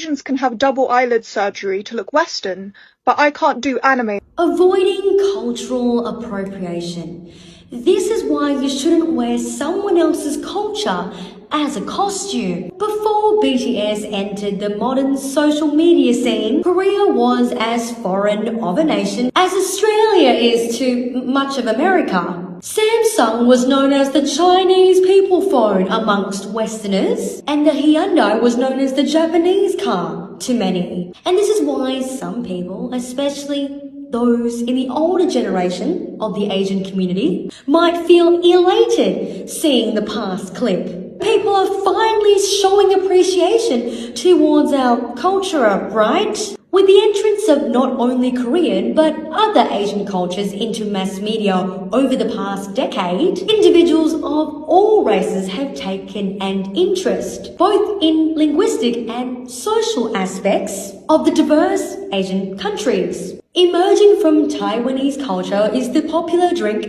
Asians can have double eyelid surgery to look Western, but I can't do anime. Avoiding cultural appropriation. This is why you shouldn't wear someone else's culture as a costume. Before BTS entered the modern social media scene, Korea was as foreign of a nation as Australia is to much of America. Samsung was known as the Chinese people phone amongst Westerners, and the Hyundai was known as the Japanese car to many. And this is why some people, especially those in the older generation of the Asian community, might feel elated seeing the past clip. People are finally showing appreciation towards our culture, right? With the entrance of not only Korean but other Asian cultures into mass media over the past decade, individuals of all races have taken an interest, both in linguistic and social aspects of the diverse Asian countries. Emerging from Taiwanese culture is the popular drink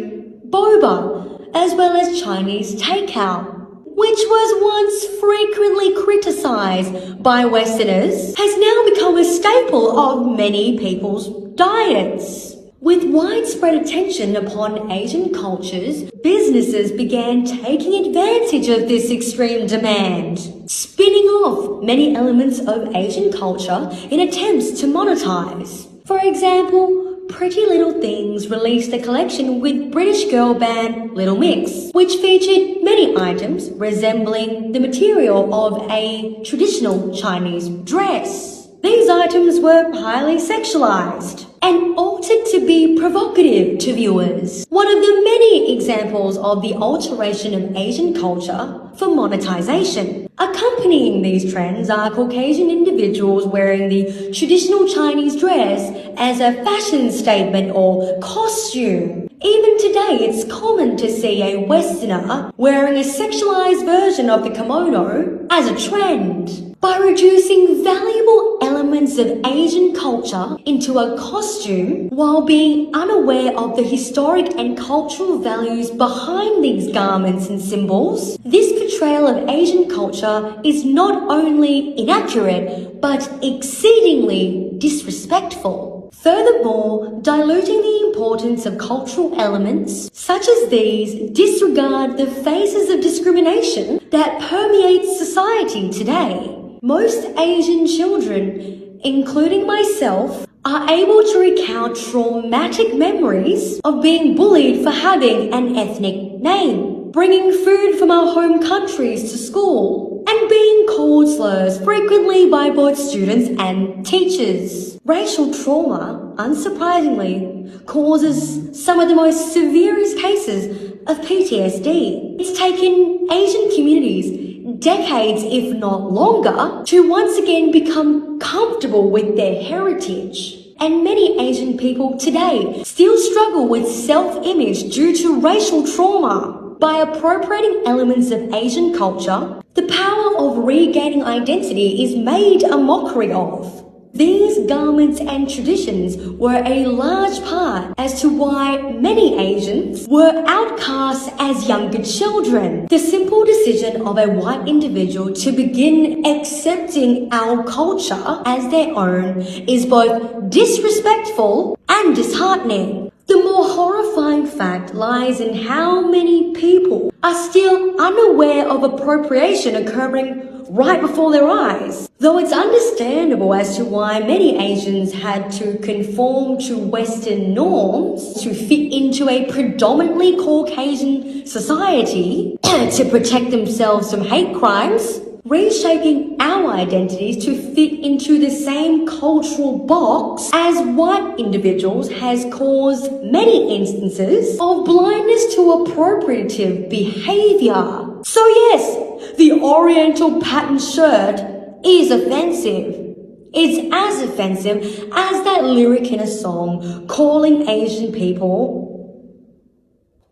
boba, as well as Chinese takeout, which was once frequently criticized by Westerners, has now become a staple of many people's diets. With widespread attention upon Asian cultures, businesses began taking advantage of this extreme demand, spinning off many elements of Asian culture in attempts to monetize. For example, Pretty Little Things released a collection with British girl band Little Mix, which featured many items resembling the material of a traditional Chinese dress. These items were highly sexualized and altered to be provocative to viewers. One of the many examples of the alteration of Asian culture for monetization. Accompanying these trends are Caucasian individuals wearing the traditional Chinese dress as a fashion statement or costume. Even today, it's common to see a Westerner wearing a sexualized version of the kimono as a trend. By reducing valuable elements of Asian culture into a costume while being unaware of the historic and cultural values behind these garments and symbols, this portrayal of Asian culture is not only inaccurate but exceedingly disrespectful. Furthermore, diluting the importance of cultural elements such as these disregard the phases of discrimination that permeate society today. Most Asian children, including myself, are able to recount traumatic memories of being bullied for having an ethnic name, bringing food from our home countries to school, and being called slurs frequently by both students and teachers. Racial trauma, unsurprisingly, causes some of the most severest cases of PTSD. It's taken Asian communities decades, if not longer, to once again become comfortable with their heritage. And many Asian people today still struggle with self-image due to racial trauma. By appropriating elements of Asian culture, the power of regaining identity is made a mockery of. These garments and traditions were a large part as to why many Asians were outcast as younger children. The simple decision of a white individual to begin accepting our culture as their own is both disrespectful and disheartening. The more horrifying fact lies in how many people are still unaware of appropriation occurring right before their eyes. Though it's understandable as to why many Asians had to conform to Western norms to fit into a predominantly Caucasian society to protect themselves from hate crimes, reshaping our identities to fit into the same cultural box as white individuals has caused many instances of blindness to appropriative behavior. So yes, the Oriental pattern shirt is offensive. It's as offensive as that lyric in a song calling Asian people.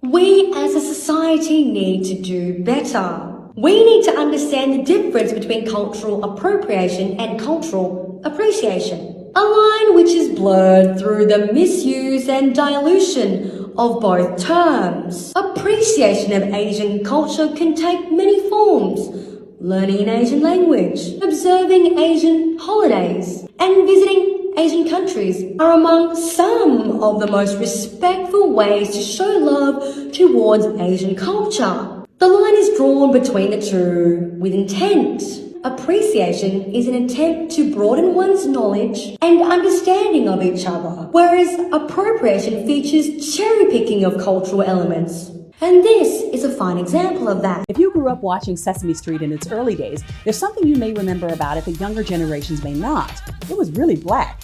We as a society need to do better. We need to understand the difference between cultural appropriation and cultural appreciation, a line which is blurred through the misuse and dilution of both terms. Appreciation of Asian culture can take many forms, learning an Asian language, observing Asian holidays, and visiting Asian countries are among some of the most respectful ways to show love towards Asian culture. The line is drawn between the two with intent. Appreciation is an attempt to broaden one's knowledge and understanding of each other, whereas appropriation features cherry-picking of cultural elements. And this is a fine example of that. If you grew up watching Sesame Street in its early days, there's something you may remember about it that younger generations may not. It was really black.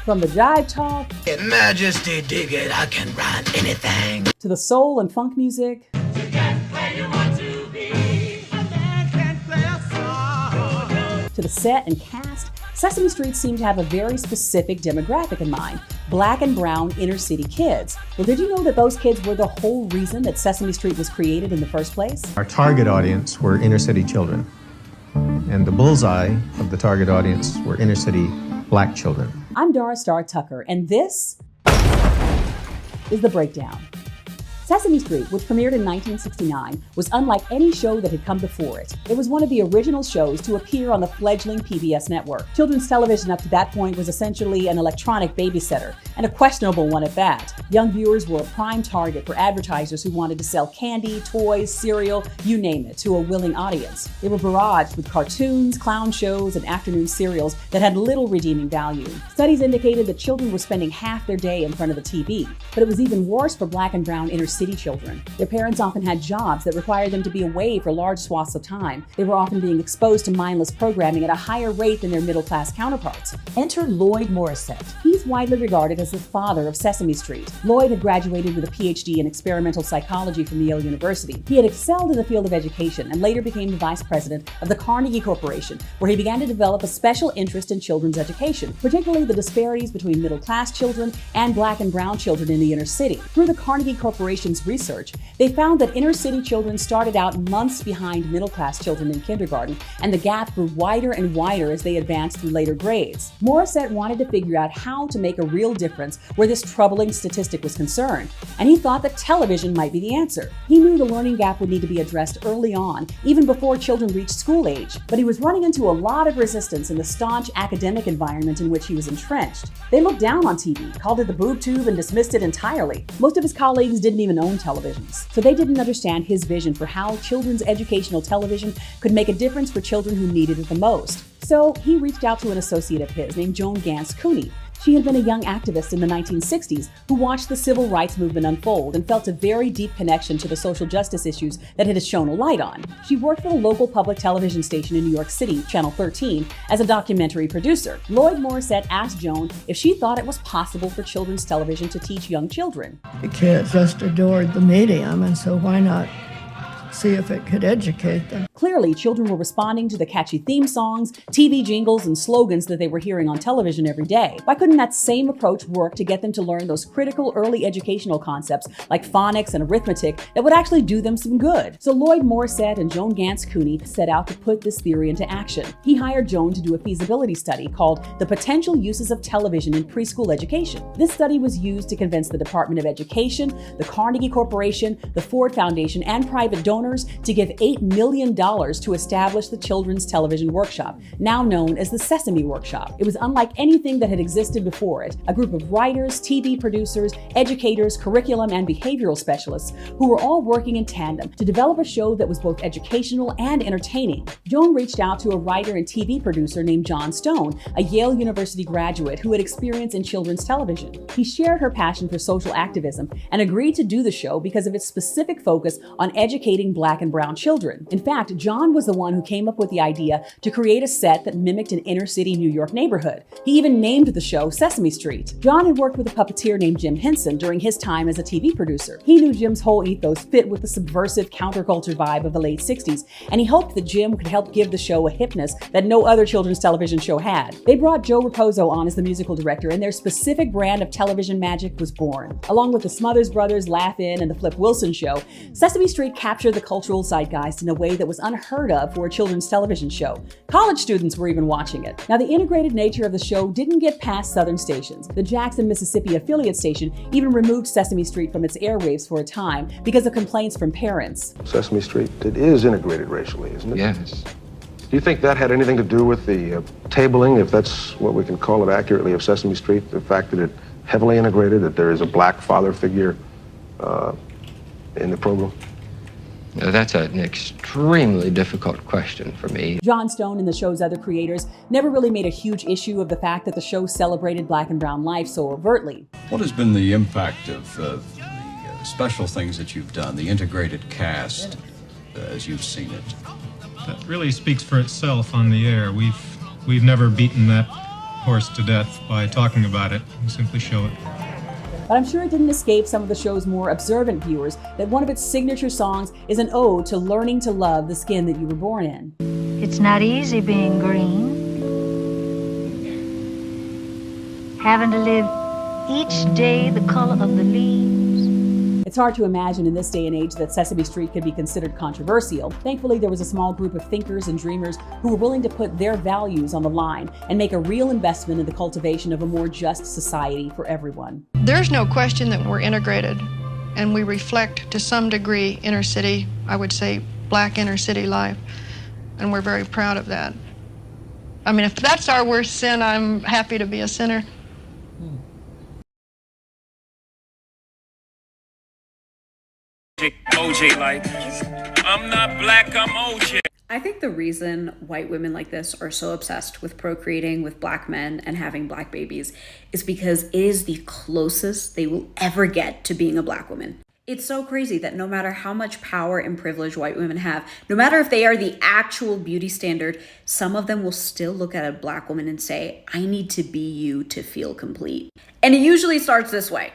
From the jive talk, Your Majesty, dig it, I can rhyme anything. to the soul and funk music, to the set and cast, Sesame Street seemed to have a very specific demographic in mind: black and brown inner city kids. Well, did you know that those kids were the whole reason that Sesame Street was created in the first place? Our target audience were inner city children, and the bullseye of the target audience were inner city black children. I'm Doris Starr Tucker, and this is The Breakdown. Sesame Street, which premiered in 1969, was unlike any show that had come before it. It was one of the original shows to appear on the fledgling PBS network. Children's television up to that point was essentially an electronic babysitter, and a questionable one at that. Young viewers were a prime target for advertisers who wanted to sell candy, toys, cereal, you name it, to a willing audience. They were barraged with cartoons, clown shows, and afternoon serials that had little redeeming value. Studies indicated that children were spending half their day in front of the TV, but it was even worse for black and brown inner city children. Their parents often had jobs that required them to be away for large swaths of time. They were often being exposed to mindless programming at a higher rate than their middle-class counterparts. Enter Lloyd Morissette. He's widely regarded as the father of Sesame Street. Lloyd had graduated with a PhD in experimental psychology from Yale University. He had excelled in the field of education and later became the vice president of the Carnegie Corporation, where he began to develop a special interest in children's education, particularly the disparities between middle-class children and black and brown children in the inner city. Through the Carnegie Corporation's research, they found that inner city children started out months behind middle-class children in kindergarten, and the gap grew wider and wider as they advanced through later grades. Morissette wanted to figure out how to make a real difference where this troubling statistic was concerned, and he thought that television might be the answer. He knew the learning gap would need to be addressed early on, even before children reached school age, but he was running into a lot of resistance in the staunch academic environment in which he was entrenched. They looked down on TV, called it the boob tube, and dismissed it entirely. Most of his colleagues didn't even own televisions, so they didn't understand his vision for how children's educational television could make a difference for children who needed it the most. So he reached out to an associate of his named Joan Gance Cooney. She had been a young activist in the 1960s who watched the civil rights movement unfold and felt a very deep connection to the social justice issues that it had shone a light on. She worked for the local public television station in New York City, Channel 13, as a documentary producer. Lloyd Morissette asked Joan if she thought it was possible for children's television to teach young children. The kids just adored the medium, and so why not see if it could educate them? Clearly, children were responding to the catchy theme songs, TV jingles, and slogans that they were hearing on television every day. Why couldn't that same approach work to get them to learn those critical early educational concepts like phonics and arithmetic that would actually do them some good? So Lloyd Morissette and Joan Gance Cooney set out to put this theory into action. He hired Joan to do a feasibility study called The Potential Uses of Television in Preschool Education. This study was used to convince the Department of Education, the Carnegie Corporation, the Ford Foundation, and private donors to give $8 million to establish the Children's Television Workshop, now known as the Sesame Workshop. It was unlike anything that had existed before it. A group of writers, TV producers, educators, curriculum, and behavioral specialists who were all working in tandem to develop a show that was both educational and entertaining. Joan reached out to a writer and TV producer named John Stone, a Yale University graduate who had experience in children's television. He shared her passion for social activism and agreed to do the show because of its specific focus on educating black and brown children. In fact, John was the one who came up with the idea to create a set that mimicked an inner city New York neighborhood. He even named the show Sesame Street. John had worked with a puppeteer named Jim Henson during his time as a TV producer. He knew Jim's whole ethos fit with the subversive counterculture vibe of the late 60s, and he hoped that Jim could help give the show a hipness that no other children's television show had. They brought Joe Raposo on as the musical director, and their specific brand of television magic was born. Along with the Smothers Brothers, Laugh-In, and the Flip Wilson Show, Sesame Street captured the cultural zeitgeist in a way that was unheard of for a children's television show. College students were even watching it. Now, the integrated nature of the show didn't get past southern stations. The Jackson, Mississippi affiliate station even removed Sesame Street from its airwaves for a time because of complaints from parents. Sesame Street, it is integrated racially, isn't it? Yes. Do you think that had anything to do with the tabling, if that's what we can call it accurately, of Sesame Street? The fact that it heavily integrated, that there is a black father figure in the program? Now, that's an extremely difficult question for me. Jon Stone and the show's other creators never really made a huge issue of the fact that the show celebrated black and brown life so overtly. What has been the impact of the special things that you've done, the integrated cast, as you've seen it? That really speaks for itself on the air. We've never beaten that horse to death by talking about it. We simply show it. But I'm sure it didn't escape some of the show's more observant viewers that one of its signature songs is an ode to learning to love the skin that you were born in. It's not easy being green. Having to live each day the color of the leaves. It's hard to imagine in this day and age that Sesame Street could be considered controversial. Thankfully, there was a small group of thinkers and dreamers who were willing to put their values on the line and make a real investment in the cultivation of a more just society for everyone. There's no question that we're integrated, and we reflect to some degree inner city, I would say black inner city life, and we're very proud of that. I mean, if that's our worst sin, I'm happy to be a sinner. OJ, like, I'm not black, I'm OJ. I think the reason white women like this are so obsessed with procreating with black men and having black babies is because it is the closest they will ever get to being a black woman. It's so crazy that no matter how much power and privilege white women have, no matter if they are the actual beauty standard, some of them will still look at a black woman and say, I need to be you to feel complete. And it usually starts this way.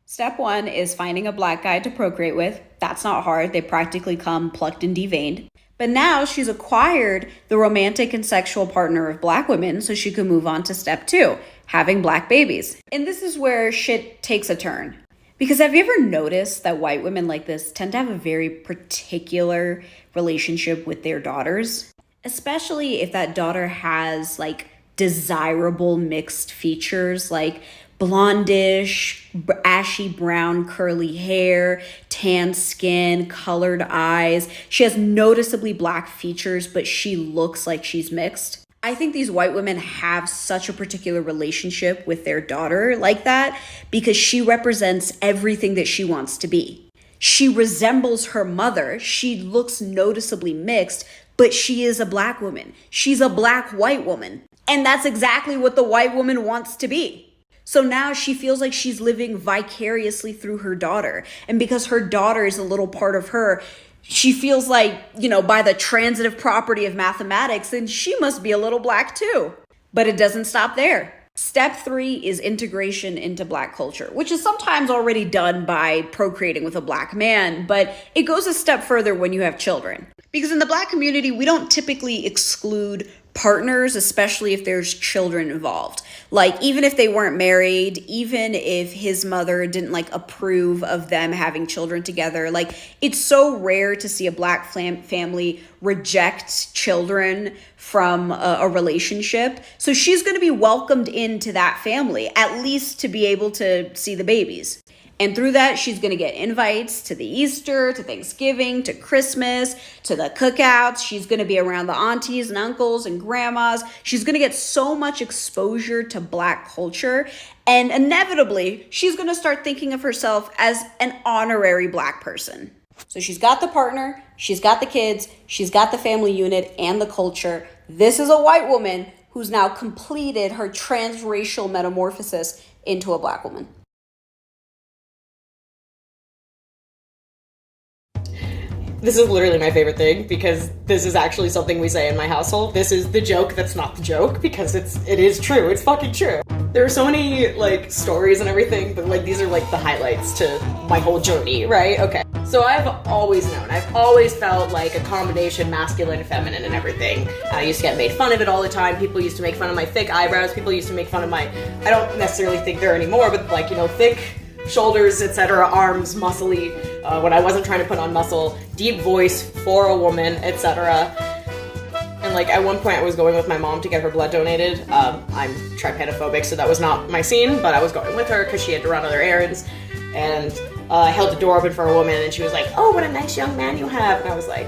Step one is finding a black guy to procreate with. That's not hard. They practically come plucked and deveined. But now she's acquired the romantic and sexual partner of black women, so she can move on to step two, having black babies. And this is where shit takes a turn. Because have you ever noticed that white women like this tend to have a very particular relationship with their daughters? Especially if that daughter has like desirable mixed features like blondish, ashy brown curly hair, tan skin, colored eyes. She has noticeably black features, but she looks like she's mixed. I think these white women have such a particular relationship with their daughter like that because she represents everything that she wants to be. She resembles her mother. She looks noticeably mixed, but she is a black woman. She's a black white woman. And that's exactly what the white woman wants to be. So now she feels like she's living vicariously through her daughter. And because her daughter is a little part of her, she feels like, by the transitive property of mathematics, then she must be a little black too. But it doesn't stop there. Step 3 is integration into black culture, which is sometimes already done by procreating with a black man, but it goes a step further when you have children. Because in the black community, we don't typically exclude partners, especially if there's children involved. Like, even if they weren't married, even if his mother didn't approve of them having children together, it's so rare to see a black family reject children from a relationship. So she's going to be welcomed into that family, at least to be able to see the babies. And through that, she's going to get invites to the Easter, to Thanksgiving, to Christmas, to the cookouts. She's going to be around the aunties and uncles and grandmas. She's going to get so much exposure to black culture. And inevitably, she's going to start thinking of herself as an honorary black person. So she's got the partner, she's got the kids, she's got the family unit and the culture. This is a white woman who's now completed her transracial metamorphosis into a black woman. This is literally my favorite thing because this is actually something we say in my household. This is the joke that's not the joke because it is true. It's fucking true. There are so many stories and everything, but these are the highlights to my whole journey, right? Okay. So I've always known. I've always felt like a combination masculine and feminine and everything. I used to get made fun of it all the time. People used to make fun of my thick eyebrows. People used to make fun of my, I don't necessarily think they're anymore, but thick shoulders, etc., arms, muscly, when I wasn't trying to put on muscle, deep voice for a woman, etc. And like at one point I was going with my mom to get her blood donated. I'm trypanophobic, so that was not my scene, but I was going with her because she had to run other errands. And I held the door open for a woman and she was like, "Oh, what a nice young man you have." And I was like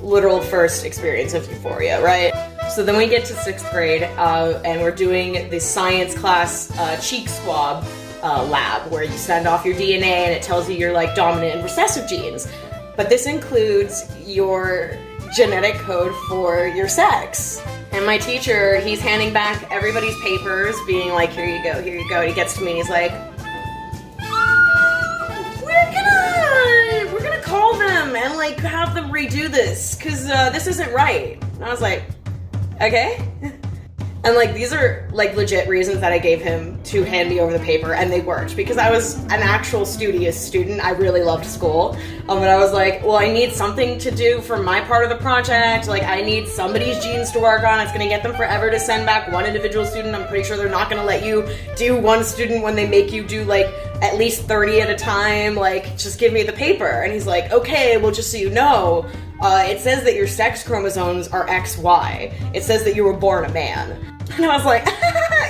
literal first experience of euphoria, right? So then we get to 6th grade and we're doing the science class cheek swab lab where you send off your DNA and it tells you your like dominant and recessive genes. But this includes your genetic code for your sex. And my teacher, he's handing back everybody's papers, being like, here you go, here you go. And he gets to me and he's like, we're gonna call them and like have them redo this, because this isn't right. And I was like, okay. And like these are like legit reasons that I gave him to hand me over the paper, and they worked because I was an actual studious student. I really loved school. And I was like, well, I need something to do for my part of the project. Like I need somebody's genes to work on. It's gonna get them forever to send back one individual student. I'm pretty sure they're not gonna let you do one student when they make you do like at least 30 at a time. Like just give me the paper. And he's like, okay, well, just so you know, it says that your sex chromosomes are XY. It says that you were born a man. And I was like,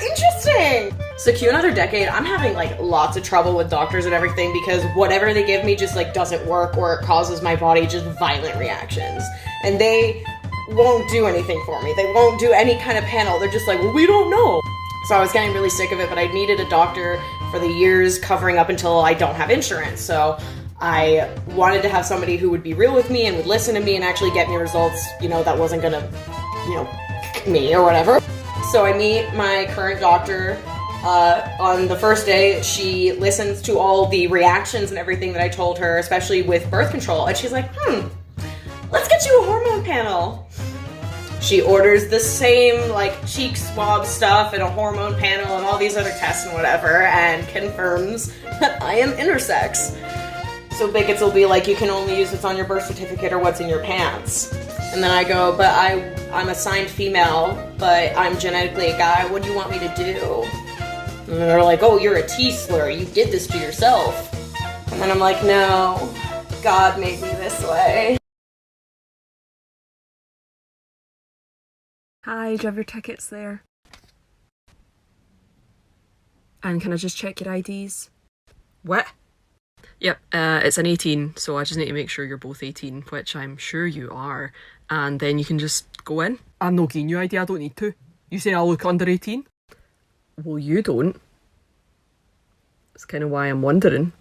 interesting. So cue another decade, I'm having like lots of trouble with doctors and everything because whatever they give me just like doesn't work, or it causes my body just violent reactions. And they won't do anything for me. They won't do any kind of panel. They're just like, well, we don't know. So I was getting really sick of it, but I needed a doctor for the years covering up until I don't have insurance. So I wanted to have somebody who would be real with me and would listen to me and actually get me results, you know, that wasn't gonna, you know, me or whatever. So I meet my current doctor on the first day. She listens to all the reactions and everything that I told her, especially with birth control. And she's like, let's get you a hormone panel. She orders the same like cheek swab stuff and a hormone panel and all these other tests and whatever, and confirms that I am intersex. So bigots will be like, you can only use what's on your birth certificate or what's in your pants. And then I go, but I'm assigned female, but I'm genetically a guy. What do you want me to do? And they're like, oh, you're a T-slur. You did this to yourself. And then I'm like, no, God made me this way. Hi, do you have your tickets there? And can I just check your IDs? What? Yep, it's an 18, so I just need to make sure you're both 18, which I'm sure you are, and then you can just go in. I'm not getting you ID, I don't need to. You saying I look under 18? Well, you don't. That's kind of why I'm wondering.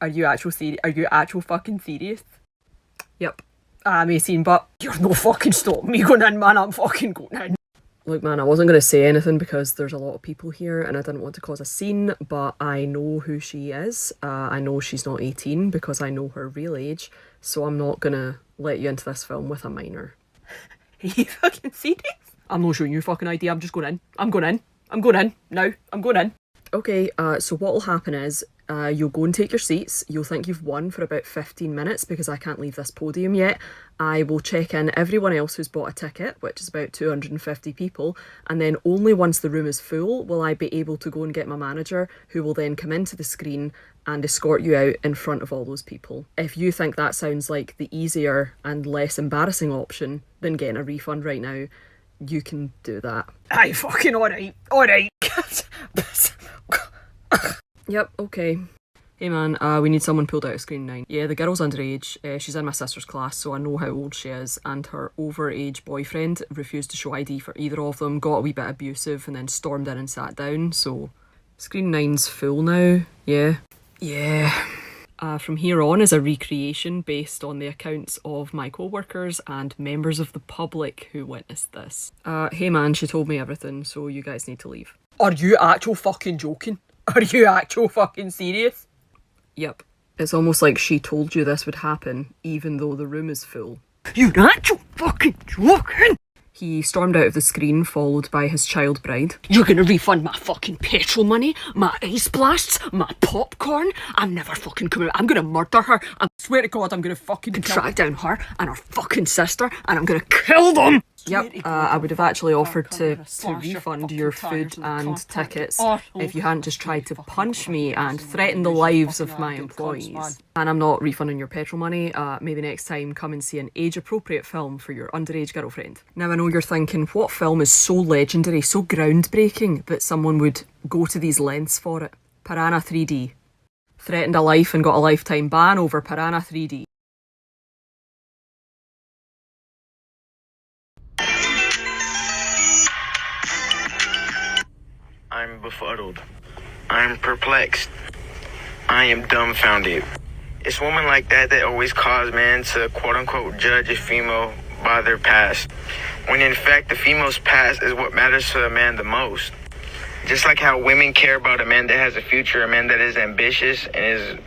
Are you actual fucking serious? Yep, I'm 18, but you're no fucking stopping me going in, man. I'm fucking going in. Look, man, I wasn't going to say anything because there's a lot of people here and I didn't want to cause a scene, but I know who she is. I know she's not 18 because I know her real age, so I'm not going to let you into this film with a minor. Are you fucking serious? I'm not showing you fucking ID, I'm just going in. I'm going in. I'm going in. Now. I'm going in. Okay, so what will happen is you'll go and take your seats. You'll think you've won for about 15 minutes because I can't leave this podium yet. I will check in everyone else who's bought a ticket, which is about 250 people, and then only once the room is full will I be able to go and get my manager, who will then come into the screen and escort you out in front of all those people. If you think that sounds like the easier and less embarrassing option than getting a refund right now, you can do that. Aye, fucking alright. Yep, okay. Hey man, we need someone pulled out of screen 9. Yeah, the girl's underage. She's in my sister's class, so I know how old she is, and her overage boyfriend refused to show ID for either of them, got a wee bit abusive, and then stormed in and sat down, so... Screen 9's full now, yeah. Yeah. From here on is a recreation based on the accounts of my co-workers and members of the public who witnessed this. Hey man, she told me everything, so you guys need to leave. Are you actual fucking joking? Are you actual fucking serious? Yep. It's almost like she told you this would happen, even though the room is full. You actual fucking joking? He stormed out of the screen, followed by his child bride. You're gonna refund my fucking petrol money, my ice blasts, my popcorn? I'm never fucking coming out. I'm gonna murder her. I swear to God, I'm gonna fucking track down her and her fucking sister, and I'm gonna kill them! Yep, I would have actually offered to refund your food and tickets if you hadn't just tried to punch me and threaten the lives of my employees. And I'm not refunding your petrol money. Maybe next time come and see an age-appropriate film for your underage girlfriend. Now I know you're thinking, what film is so legendary, so groundbreaking that someone would go to these lengths for it? Piranha 3D. Threatened a life and got a lifetime ban over Piranha 3D. I'm befuddled. I'm perplexed. I am dumbfounded. It's women like that that always cause men to quote-unquote judge a female by their past, when in fact the female's past is what matters to a man the most. Just like how women care about a man that has a future, a man that is ambitious and is,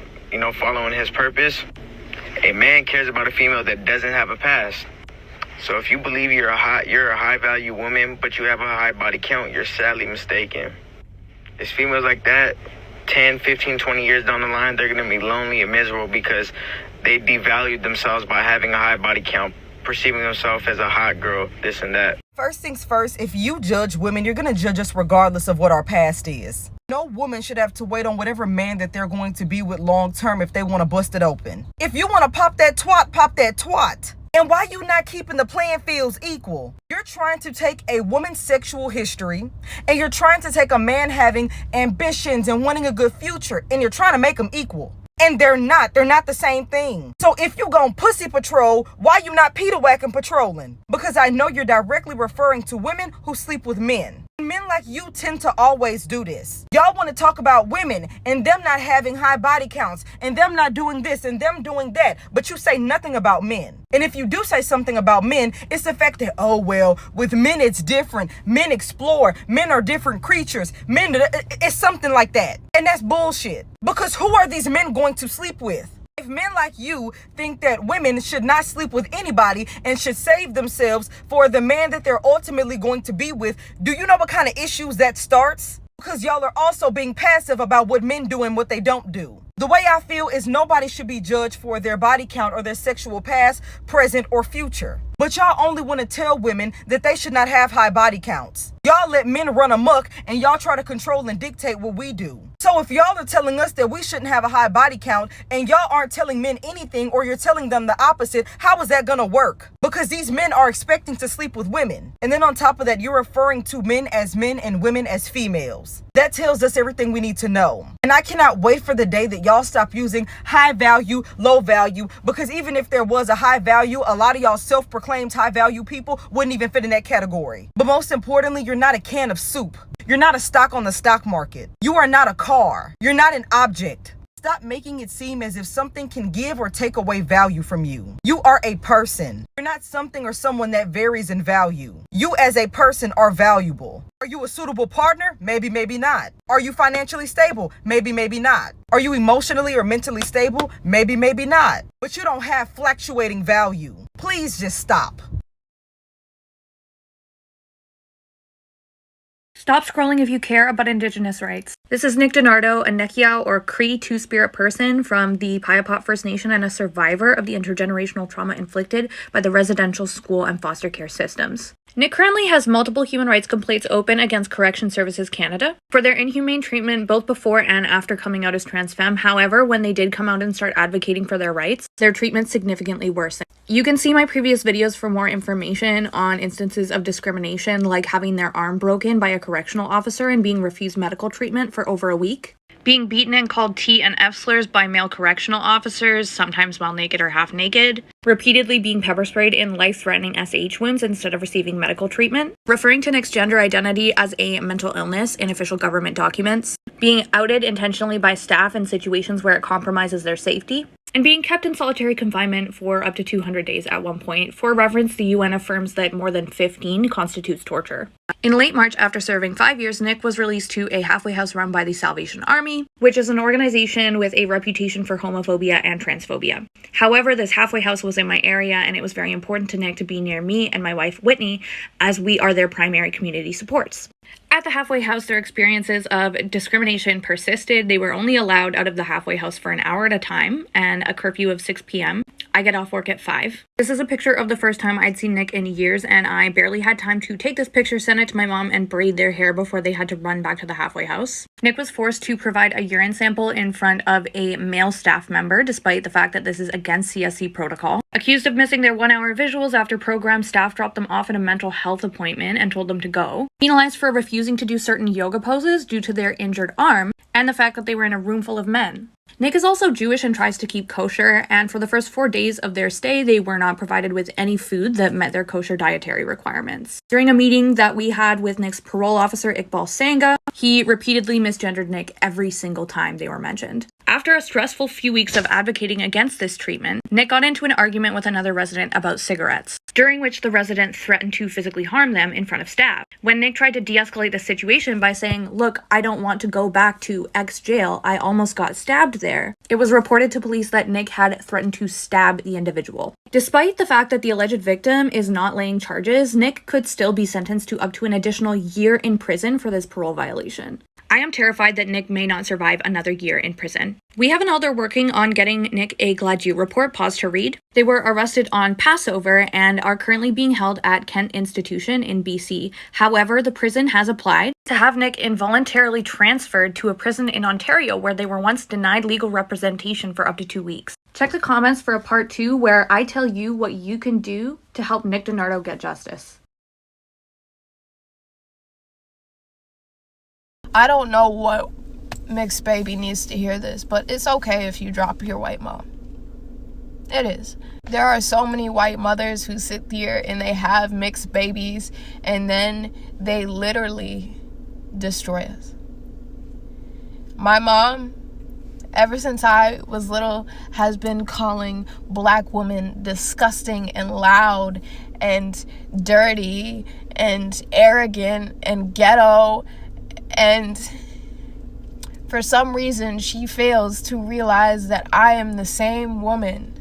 following his purpose, a man cares about a female that doesn't have a past. So if you believe you're a high value woman, but you have a high body count, you're sadly mistaken. It's females like that, 10, 15, 20 years down the line, they're going to be lonely and miserable because they devalued themselves by having a high body count, perceiving themselves as a hot girl, this and that. First things first, if you judge women, you're going to judge us regardless of what our past is. No woman should have to wait on whatever man that they're going to be with long term if they want to bust it open. If you want to pop that twat, pop that twat. And why you not keeping the playing fields equal? You're trying to take a woman's sexual history and you're trying to take a man having ambitions and wanting a good future and you're trying to make them equal. And they're not the same thing. So if you gon' pussy patrol, why you not Peter whacking patrolling? Because I know you're directly referring to women who sleep with men. Men like you tend to always do this. Y'all want to talk about women and them not having high body counts and them not doing this and them doing that, but you say nothing about men. And if you do say something about men, it's the fact that, oh, well, with men it's different. Men explore. Men are different creatures. It's something like that. And that's bullshit. Because who are these men going to sleep with? If men like you think that women should not sleep with anybody and should save themselves for the man that they're ultimately going to be with, do you know what kind of issues that starts? Because y'all are also being passive about what men do and what they don't do. The way I feel is nobody should be judged for their body count or their sexual past, present, or future. But y'all only want to tell women that they should not have high body counts. Y'all let men run amok and y'all try to control and dictate what we do. So if y'all are telling us that we shouldn't have a high body count and y'all aren't telling men anything or you're telling them the opposite, how is that gonna work? Because these men are expecting to sleep with women. And then on top of that, you're referring to men as men and women as females. That tells us everything we need to know. And I cannot wait for the day that y'all stop using high value, low value, because even if there was a high value, a lot of y'all self-proclaimed high value people wouldn't even fit in that category. But most importantly, you're not a can of soup. You're not a stock on the stock market. You are not a car. You're not an object. Stop making it seem as if something can give or take away value from you. You are a person. You're not something or someone that varies in value. You as a person are valuable. Are you a suitable partner? Maybe, maybe not. Are you financially stable? Maybe, maybe not. Are you emotionally or mentally stable? Maybe, maybe not. But you don't have fluctuating value. Please just stop. Stop scrolling if you care about Indigenous rights. This is Nick DiNardo, a Nekiao or Cree Two-Spirit person from the Piapot First Nation and a survivor of the intergenerational trauma inflicted by the residential school and foster care systems. Nick currently has multiple human rights complaints open against Correction Services Canada for their inhumane treatment both before and after coming out as trans femme. However, when they did come out and start advocating for their rights, their treatment significantly worsened. You can see my previous videos for more information on instances of discrimination, like having their arm broken by a correctional officer and being refused medical treatment for over a week, being beaten and called T and F slurs by male correctional officers, sometimes while naked or half naked, repeatedly being pepper sprayed in life-threatening SH wounds instead of receiving medical treatment, referring to Nick's gender identity as a mental illness in official government documents, being outed intentionally by staff in situations where it compromises their safety, and being kept in solitary confinement for up to 200 days at one point. For reference, the UN affirms that more than 15 constitutes torture. In late March, after serving 5 years, Nick was released to a halfway house run by the Salvation Army, which is an organization with a reputation for homophobia and transphobia. However, this halfway house was in my area, and it was very important to Nick to be near me and my wife, Whitney, as we are their primary community supports. At the halfway house, their experiences of discrimination persisted. They were only allowed out of the halfway house for an hour at a time and a curfew of 6 p.m. I get off work at 5. This is a picture of the first time I'd seen Nick in years, and I barely had time to take this picture, send it to my mom, and braid their hair before they had to run back to the halfway house. Nick was forced to provide a urine sample in front of a male staff member, despite the fact that this is against CSC protocol. Accused of missing their 1-hour visuals after program, staff dropped them off at a mental health appointment and told them to go. Penalized for refusing to do certain yoga poses due to their injured arm, and the fact that they were in a room full of men. Nick is also Jewish and tries to keep kosher, and for the first 4 days of their stay, they were not provided with any food that met their kosher dietary requirements. During a meeting that we had with Nick's parole officer, Iqbal Sanga, he repeatedly misgendered Nick every single time they were mentioned. After a stressful few weeks of advocating against this treatment, Nick got into an argument with another resident about cigarettes, during which the resident threatened to physically harm them in front of staff. When Nick tried to de-escalate the situation by saying, "Look, I don't want to go back to X jail, I almost got stabbed there," it was reported to police that Nick had threatened to stab the individual. Despite the fact that the alleged victim is not laying charges, Nick could still be sentenced to up to an additional year in prison for this parole violation. I am terrified that Nick may not survive another year in prison. We have an elder working on getting Nick a Glad You report. Pause to read. They were arrested on Passover and are currently being held at Kent Institution in BC. However, the prison has applied to have Nick involuntarily transferred to a prison in Ontario where they were once denied legal representation for up to 2 weeks. Check the comments for a part 2 where I tell you what you can do to help Nick DiNardo get justice. I don't know what mixed baby needs to hear this, but it's okay if you drop your white mom. It is. There are so many white mothers who sit here and they have mixed babies and then they literally destroy us. My mom, ever since I was little, has been calling black women disgusting and loud and dirty and arrogant and ghetto. And for some reason, she fails to realize that I am the same woman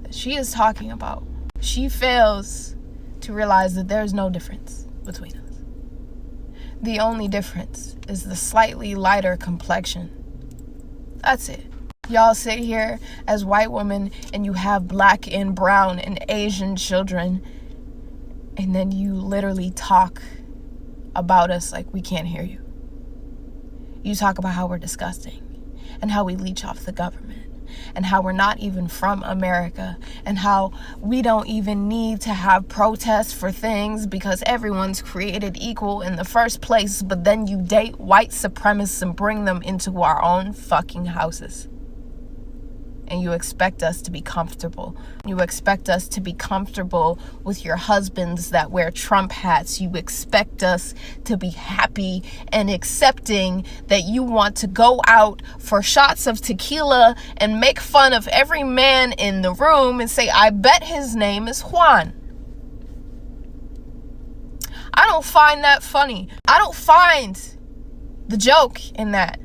that she is talking about. She fails to realize that there's no difference between us. The only difference is the slightly lighter complexion. That's it. Y'all sit here as white women and you have black and brown and Asian children, and then you literally talk about us like we can't hear you. You talk about how we're disgusting and how we leech off the government and how we're not even from America and how we don't even need to have protests for things because everyone's created equal in the first place, but then you date white supremacists and bring them into our own fucking houses. And you expect us to be comfortable. You expect us to be comfortable with your husbands that wear Trump hats. You expect us to be happy and accepting that you want to go out for shots of tequila and make fun of every man in the room and say, "I bet his name is Juan." I don't find that funny. I don't find the joke in that.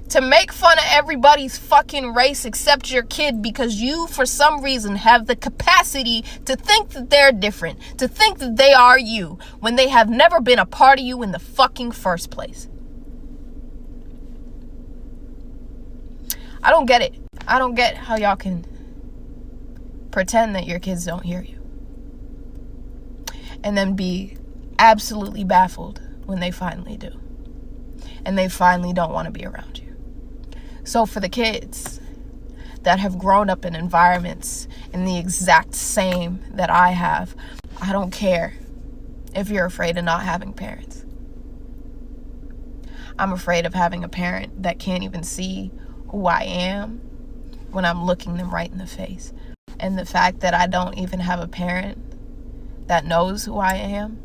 To make fun of everybody's fucking race except your kid because you, for some reason, have the capacity to think that they're different, to think that they are you, when they have never been a part of you in the fucking first place. I don't get it. I don't get how y'all can pretend that your kids don't hear you and then be absolutely baffled when they finally do and they finally don't want to be around you. So for the kids that have grown up in environments in the exact same that I have, I don't care if you're afraid of not having parents. I'm afraid of having a parent that can't even see who I am when I'm looking them right in the face. And the fact that I don't even have a parent that knows who I am,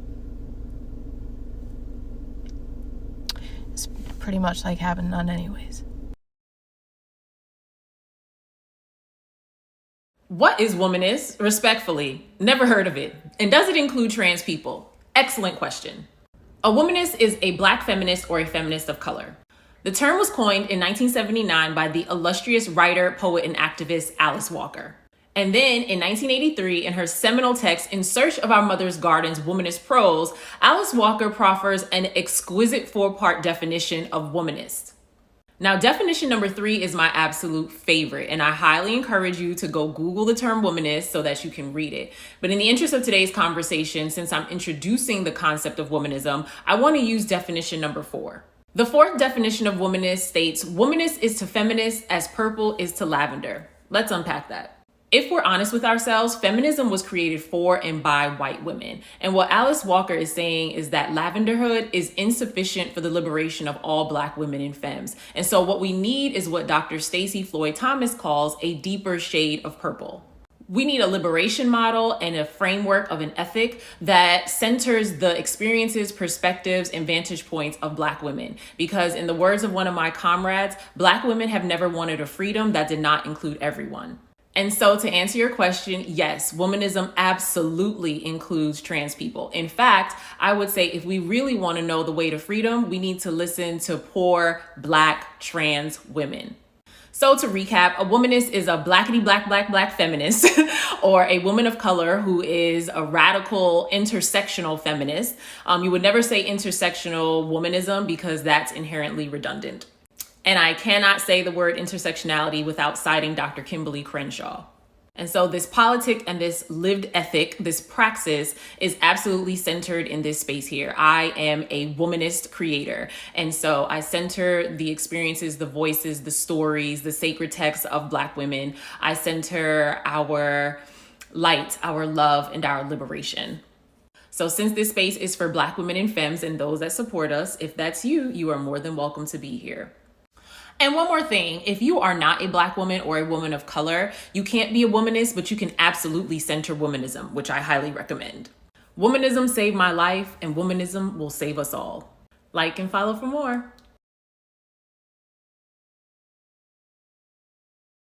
it's pretty much like having none anyways. What is womanist? Respectfully, never heard of it. And does it include trans people? Excellent question. A womanist is a black feminist or a feminist of color. The term was coined in 1979 by the illustrious writer, poet, and activist Alice Walker. And then in 1983, in her seminal text, In Search of Our Mother's Gardens, Womanist Prose, Alice Walker proffers an exquisite 4-part definition of womanist. Now, definition number 3 is my absolute favorite, and I highly encourage you to go Google the term womanist so that you can read it. But in the interest of today's conversation, since I'm introducing the concept of womanism, I want to use definition number 4. The 4th definition of womanist states, womanist is to feminist as purple is to lavender. Let's unpack that. If we're honest with ourselves, feminism was created for and by white women. And what Alice Walker is saying is that lavenderhood is insufficient for the liberation of all Black women and femmes. And so what we need is what Dr. Stacey Floyd Thomas calls a deeper shade of purple. We need a liberation model and a framework of an ethic that centers the experiences, perspectives, and vantage points of Black women. Because in the words of one of my comrades, Black women have never wanted a freedom that did not include everyone. And so to answer your question, yes, womanism absolutely includes trans people. In fact, I would say if we really want to know the way to freedom, we need to listen to poor Black trans women. So to recap, a womanist is a blackity black feminist or a woman of color who is a radical intersectional feminist. You would never say intersectional womanism because that's inherently redundant. And I cannot say the word intersectionality without citing Dr. Kimberly Crenshaw. And so this politic and this lived ethic, this praxis is absolutely centered in this space here. I am a womanist creator. And so I center the experiences, the voices, the stories, the sacred texts of Black women. I center our light, our love, and our liberation. So since this space is for Black women and femmes and those that support us, if that's you, you are more than welcome to be here. And one more thing, if you are not a Black woman or a woman of color, you can't be a womanist, but you can absolutely center womanism, which I highly recommend. Womanism saved my life, and womanism will save us all. Like and follow for more.